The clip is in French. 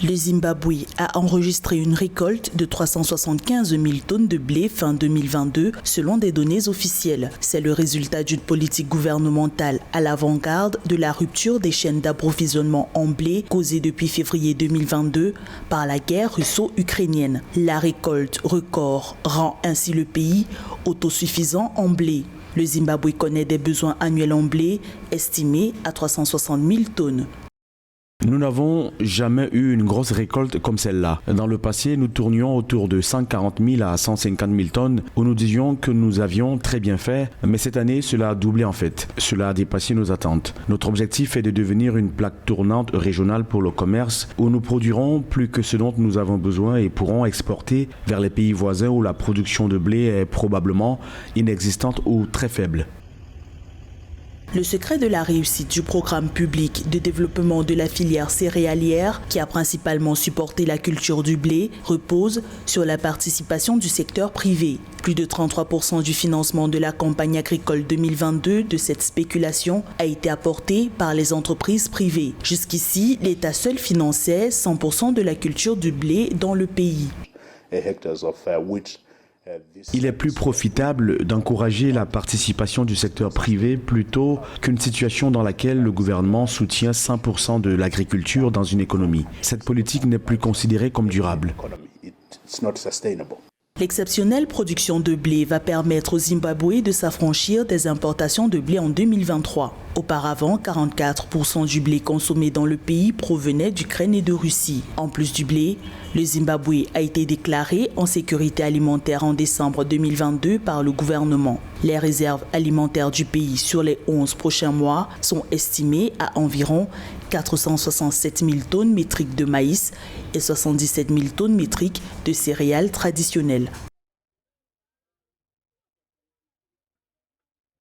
Le Zimbabwe a enregistré une récolte de 375 000 tonnes de blé fin 2022 selon des données officielles. C'est le résultat d'une politique gouvernementale à l'avant-garde de la rupture des chaînes d'approvisionnement en blé causée depuis février 2022 par la guerre russo-ukrainienne. La récolte record rend ainsi le pays autosuffisant en blé. Le Zimbabwe connaît des besoins annuels en blé estimés à 360 000 tonnes. Nous n'avons jamais eu une grosse récolte comme celle-là. Dans le passé, nous tournions autour de 140 000 à 150 000 tonnes où nous disions que nous avions très bien fait, mais cette année, cela a doublé en fait. Cela a dépassé nos attentes. Notre objectif est de devenir une plaque tournante régionale pour le commerce où nous produirons plus que ce dont nous avons besoin et pourrons exporter vers les pays voisins où la production de blé est probablement inexistante ou très faible. Le secret de la réussite du programme public de développement de la filière céréalière, qui a principalement supporté la culture du blé, repose sur la participation du secteur privé. Plus de 33% du financement de la campagne agricole 2022 de cette spéculation a été apporté par les entreprises privées. Jusqu'ici, l'État seul finançait 100% de la culture du blé dans le pays. Il est plus profitable d'encourager la participation du secteur privé plutôt qu'une situation dans laquelle le gouvernement soutient 100% de l'agriculture dans une économie. Cette politique n'est plus considérée comme durable. L'exceptionnelle production de blé va permettre au Zimbabwe de s'affranchir des importations de blé en 2023. Auparavant, 44% du blé consommé dans le pays provenait d'Ukraine et de Russie. En plus du blé, le Zimbabwe a été déclaré en sécurité alimentaire en décembre 2022 par le gouvernement. Les réserves alimentaires du pays sur les 11 prochains mois sont estimées à environ 467 000 tonnes métriques de maïs et 77 000 tonnes métriques de céréales traditionnelles.